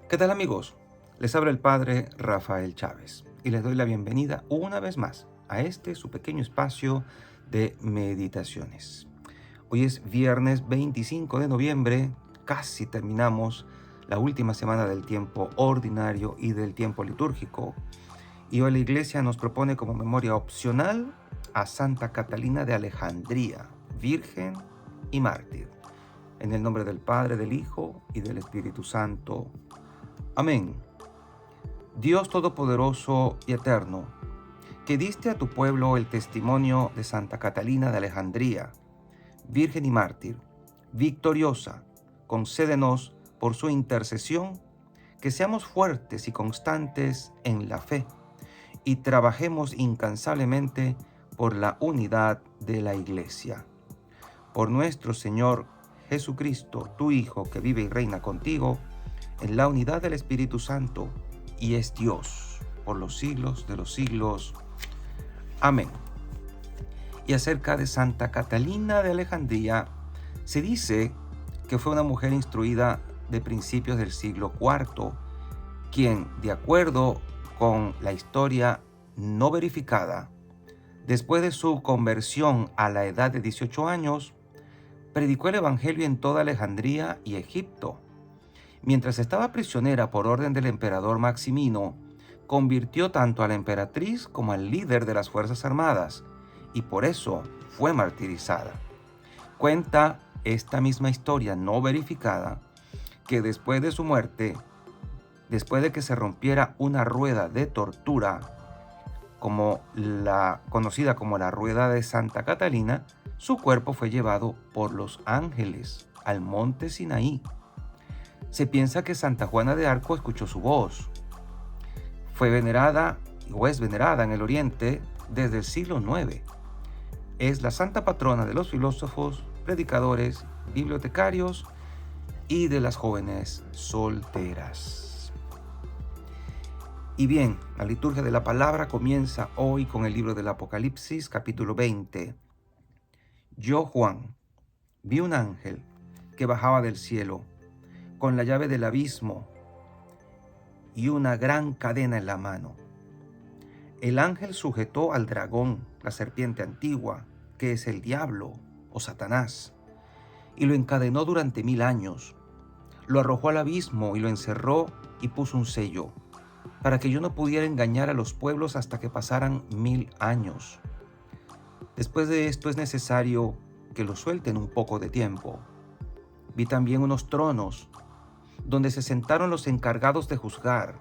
¿Qué tal, amigos? Les habla el Padre Rafael Chávez y les doy la bienvenida una vez más a este su pequeño espacio de meditaciones. Hoy es viernes 25 de noviembre, casi terminamos la última semana del tiempo ordinario y del tiempo litúrgico, y hoy la Iglesia nos propone como memoria opcional a Santa Catalina de Alejandría, virgen y mártir. En el nombre del Padre, del Hijo y del Espíritu Santo. Amén. Dios Todopoderoso y Eterno, que diste a tu pueblo el testimonio de Santa Catalina de Alejandría, virgen y mártir, victoriosa, concédenos por su intercesión que seamos fuertes y constantes en la fe y trabajemos incansablemente por la unidad de la Iglesia. Por nuestro Señor Jesucristo, tu Hijo, que vive y reina contigo, en la unidad del Espíritu Santo, y es Dios por los siglos de los siglos. Amén. Y acerca de Santa Catalina de Alejandría, se dice que fue una mujer instruida de principios del siglo IV, quien, de acuerdo con la historia no verificada, después de su conversión a la edad de 18 años, predicó el Evangelio en toda Alejandría y Egipto. Mientras estaba prisionera por orden del emperador Maximino, convirtió tanto a la emperatriz como al líder de las Fuerzas Armadas, y por eso fue martirizada. Cuenta esta misma historia no verificada que después de su muerte, después de que se rompiera una rueda de tortura, conocida como la rueda de Santa Catalina, su cuerpo fue llevado por los ángeles al monte Sinaí. Se piensa que Santa Juana de Arco escuchó su voz. Fue venerada o es venerada en el Oriente desde el siglo IX. Es la santa patrona de los filósofos, predicadores, bibliotecarios y de las jóvenes solteras. Y bien, la liturgia de la palabra comienza hoy con el libro del Apocalipsis, capítulo 20. Yo, Juan, vi un ángel que bajaba del cielo con la llave del abismo y una gran cadena en la mano. El ángel sujetó al dragón, la serpiente antigua, que es el diablo o Satanás, y lo encadenó durante 1000 años. Lo arrojó al abismo y lo encerró y puso un sello, para que yo no pudiera engañar a los pueblos hasta que pasaran 1000 años. Después de esto es necesario que lo suelten un poco de tiempo. Vi también unos tronos, donde se sentaron los encargados de juzgar.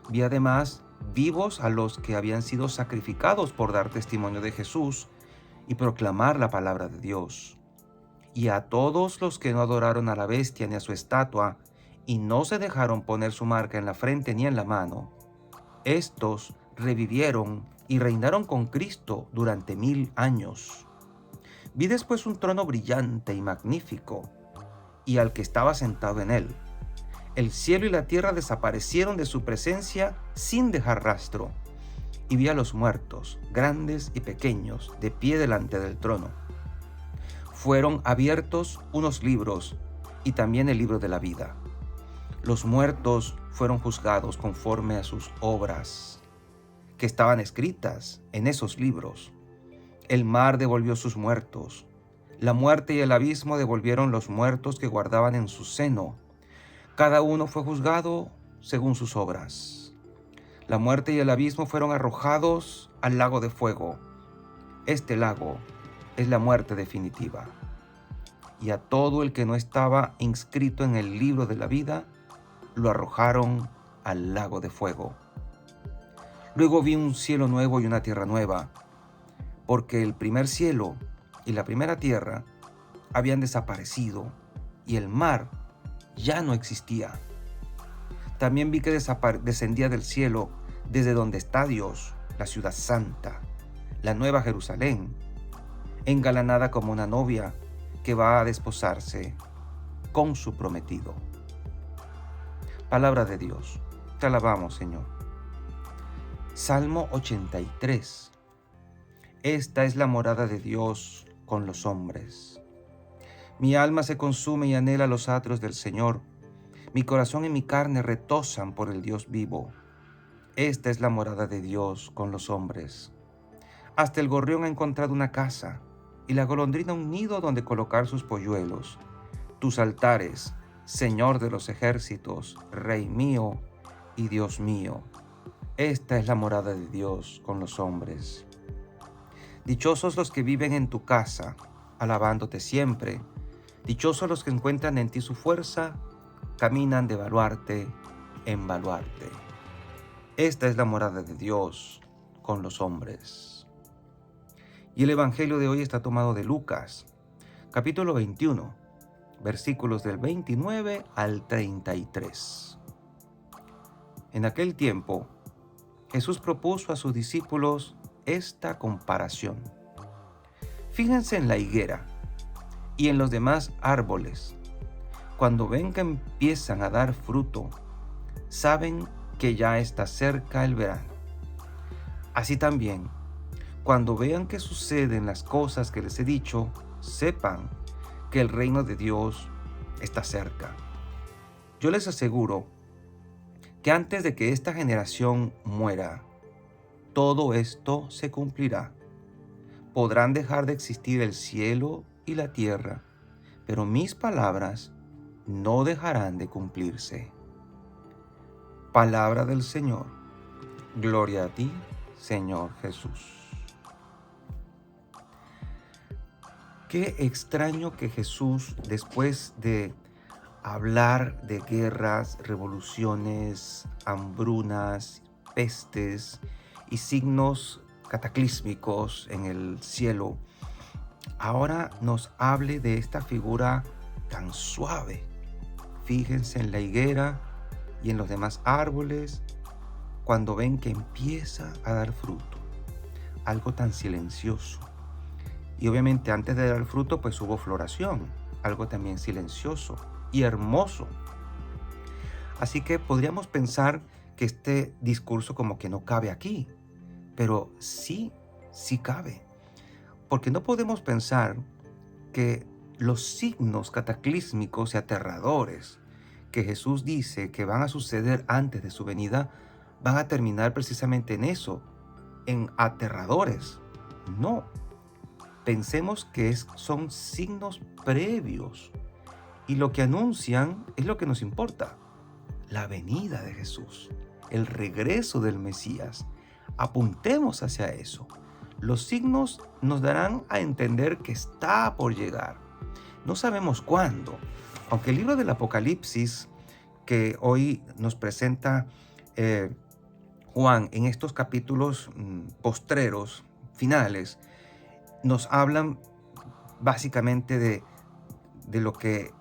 Vi además vivos a los que habían sido sacrificados por dar testimonio de Jesús y proclamar la palabra de Dios. Y a todos los que no adoraron a la bestia ni a su estatua, y no se dejaron poner su marca en la frente ni en la mano, estos revivieron y reinaron con Cristo durante 1000 años. Vi después un trono brillante y magnífico, y al que estaba sentado en él. El cielo y la tierra desaparecieron de su presencia sin dejar rastro, y vi a los muertos, grandes y pequeños, de pie delante del trono. Fueron abiertos unos libros, y también el libro de la vida. Los muertos fueron juzgados conforme a sus obras, que estaban escritas en esos libros. El mar devolvió sus muertos. La muerte y el abismo devolvieron los muertos que guardaban en su seno. Cada uno fue juzgado según sus obras. La muerte y el abismo fueron arrojados al lago de fuego. Este lago es la muerte definitiva. Y a todo el que no estaba inscrito en el libro de la vida, lo arrojaron al lago de fuego. Luego vi un cielo nuevo y una tierra nueva, porque el primer cielo y la primera tierra habían desaparecido y el mar ya no existía. También vi que descendía del cielo, desde donde está Dios, la ciudad santa, la nueva Jerusalén, engalanada como una novia que va a desposarse con su prometido. Palabra de Dios. Te alabamos, Señor. Salmo 83. Esta es la morada de Dios con los hombres. Mi alma se consume y anhela los atrios del Señor. Mi corazón y mi carne retozan por el Dios vivo. Esta es la morada de Dios con los hombres. Hasta el gorrión ha encontrado una casa, y la golondrina un nido donde colocar sus polluelos. Tus altares, Señor de los ejércitos, Rey mío y Dios mío. Esta es la morada de Dios con los hombres. Dichosos los que viven en tu casa, alabándote siempre. Dichosos los que encuentran en ti su fuerza, caminan de baluarte en baluarte. Esta es la morada de Dios con los hombres. Y el Evangelio de hoy está tomado de Lucas, capítulo 21, versículos del 29 al 33. En aquel tiempo, Jesús propuso a sus discípulos esta comparación. Fíjense en la higuera y en los demás árboles. Cuando ven que empiezan a dar fruto, saben que ya está cerca el verano. Así también, cuando vean que suceden las cosas que les he dicho, sepan que el reino de Dios está cerca. Yo les aseguro que antes de que esta generación muera, todo esto se cumplirá. Podrán dejar de existir el cielo y la tierra, pero mis palabras no dejarán de cumplirse. Palabra del Señor. Gloria a ti, Señor Jesús. Qué extraño que Jesús, después de hablar de guerras, revoluciones, hambrunas, pestes y signos cataclísmicos en el cielo, ahora nos hable de esta figura tan suave. Fíjense en la higuera y en los demás árboles cuando ven que empieza a dar fruto. Algo tan silencioso. Y obviamente antes de dar fruto pues hubo floración, algo también silencioso y hermoso. Así que podríamos pensar que este discurso como que no cabe aquí, pero sí cabe. Porque no podemos pensar que los signos cataclísmicos y aterradores que Jesús dice que van a suceder antes de su venida van a terminar precisamente en eso, en aterradores. No. Pensemos que son signos previos y lo que anuncian es lo que nos importa, la venida de Jesús, el regreso del Mesías. Apuntemos hacia eso. Los signos nos darán a entender que está por llegar. No sabemos cuándo, aunque el libro del Apocalipsis que hoy nos presenta Juan en estos capítulos postreros, finales, nos hablan básicamente de lo que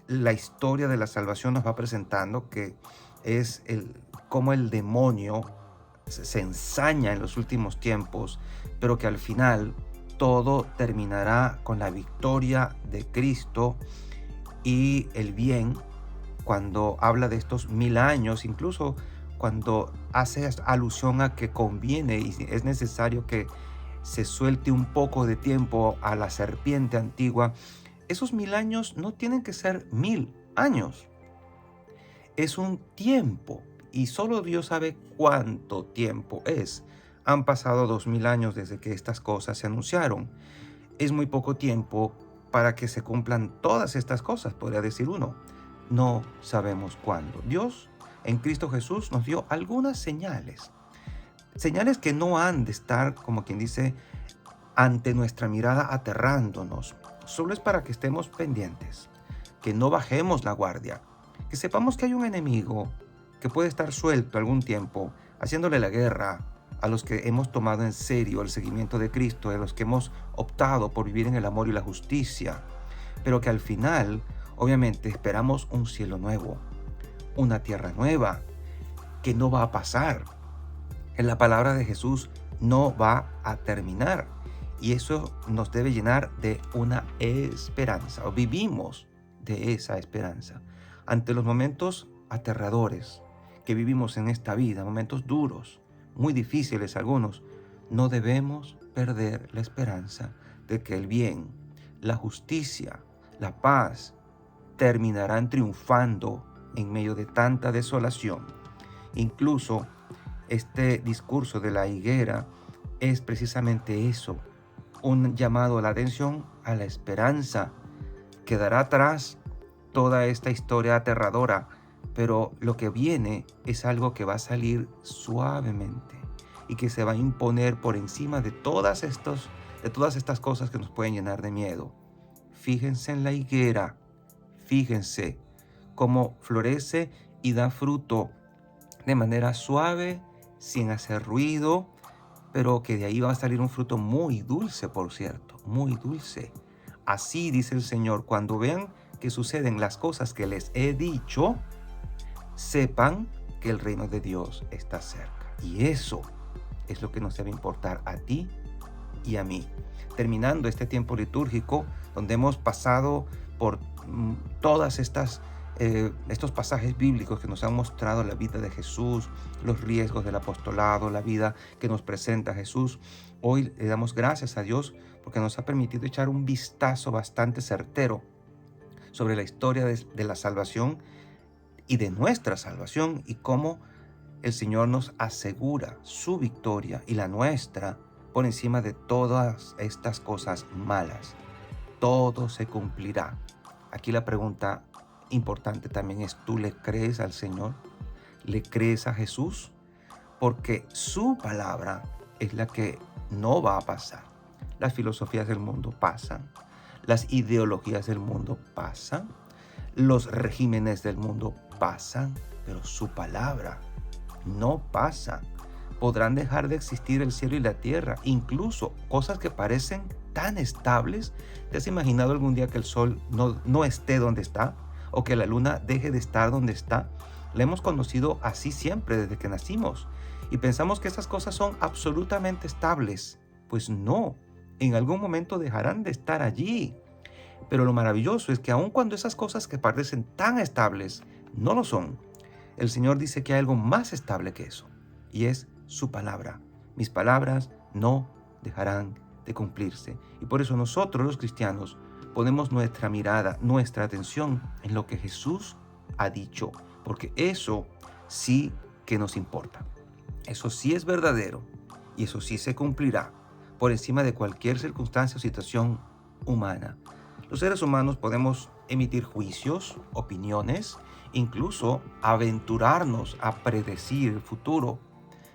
la historia de la salvación nos va presentando, que es cómo el demonio se ensaña en los últimos tiempos, pero que al final todo terminará con la victoria de Cristo y el bien. Cuando habla de estos 1000 años, incluso cuando hace alusión a que conviene y es necesario que se suelte un poco de tiempo a la serpiente antigua, esos 1000 años no tienen que ser 1000 años. Es un tiempo y solo Dios sabe cuánto tiempo es. Han pasado 2000 años desde que estas cosas se anunciaron. Es muy poco tiempo para que se cumplan todas estas cosas, podría decir uno. No sabemos cuándo. Dios en Cristo Jesús nos dio algunas señales. Señales que no han de estar, como quien dice, ante nuestra mirada aterrándonos. Solo es para que estemos pendientes, que no bajemos la guardia, que sepamos que hay un enemigo que puede estar suelto algún tiempo, haciéndole la guerra a los que hemos tomado en serio el seguimiento de Cristo, a los que hemos optado por vivir en el amor y la justicia, pero que al final, obviamente, esperamos un cielo nuevo, una tierra nueva, que no va a pasar. En la palabra de Jesús no va a terminar. Y eso nos debe llenar de una esperanza, o vivimos de esa esperanza. Ante los momentos aterradores que vivimos en esta vida, momentos duros, muy difíciles algunos, no debemos perder la esperanza de que el bien, la justicia, la paz terminarán triunfando en medio de tanta desolación. Incluso este discurso de la higuera es precisamente eso, un llamado a la atención, a la esperanza. Quedará atrás toda esta historia aterradora, pero lo que viene es algo que va a salir suavemente y que se va a imponer por encima de todas estas cosas que nos pueden llenar de miedo. Fíjense en la higuera, fíjense cómo florece y da fruto de manera suave, sin hacer ruido, pero que de ahí va a salir un fruto muy dulce, por cierto, muy dulce. Así dice el Señor: cuando vean que suceden las cosas que les he dicho, sepan que el reino de Dios está cerca. Y eso es lo que nos debe importar a ti y a mí. Terminando este tiempo litúrgico, donde hemos pasado por todas estos pasajes bíblicos que nos han mostrado la vida de Jesús, los riesgos del apostolado, la vida que nos presenta Jesús, hoy le damos gracias a Dios porque nos ha permitido echar un vistazo bastante certero sobre la historia de la salvación y de nuestra salvación, y cómo el Señor nos asegura su victoria y la nuestra por encima de todas estas cosas malas. Todo se cumplirá. Aquí la pregunta importante también es: ¿tú le crees al Señor? ¿Le crees a Jesús? Porque su palabra es la que no va a pasar. Las filosofías del mundo pasan, las ideologías del mundo pasan, los regímenes del mundo pasan, pero su palabra no pasa. Podrán dejar de existir el cielo y la tierra, incluso cosas que parecen tan estables. ¿Te has imaginado algún día que el sol no esté donde está? ¿O que la luna deje de estar donde está? La hemos conocido así siempre desde que nacimos. Y pensamos que esas cosas son absolutamente estables. Pues no, en algún momento dejarán de estar allí. Pero lo maravilloso es que aun cuando esas cosas que parecen tan estables no lo son, el Señor dice que hay algo más estable que eso, y es su palabra. Mis palabras no dejarán de cumplirse. Y por eso nosotros los cristianos ponemos nuestra mirada, nuestra atención en lo que Jesús ha dicho, porque eso sí que nos importa. Eso sí es verdadero y eso sí se cumplirá por encima de cualquier circunstancia o situación humana. Los seres humanos podemos emitir juicios, opiniones, incluso aventurarnos a predecir el futuro,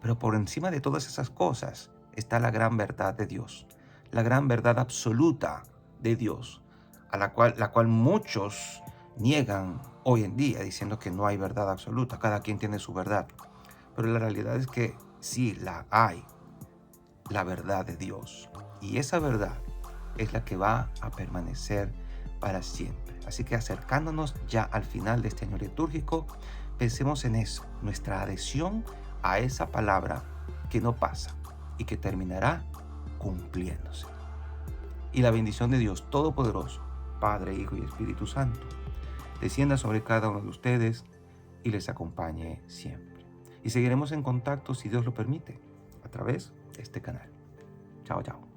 pero por encima de todas esas cosas está la gran verdad de Dios, la gran verdad absoluta de Dios, a la cual muchos niegan hoy en día diciendo que no hay verdad absoluta, cada quien tiene su verdad. Pero la realidad es que sí la hay, la verdad de Dios. Y esa verdad es la que va a permanecer para siempre. Así que acercándonos ya al final de este año litúrgico, pensemos en eso, nuestra adhesión a esa palabra que no pasa y que terminará cumpliéndose. Y la bendición de Dios Todopoderoso, Padre, Hijo y Espíritu Santo, descienda sobre cada uno de ustedes y les acompañe siempre. Y seguiremos en contacto, si Dios lo permite, a través de este canal. Chao, chao.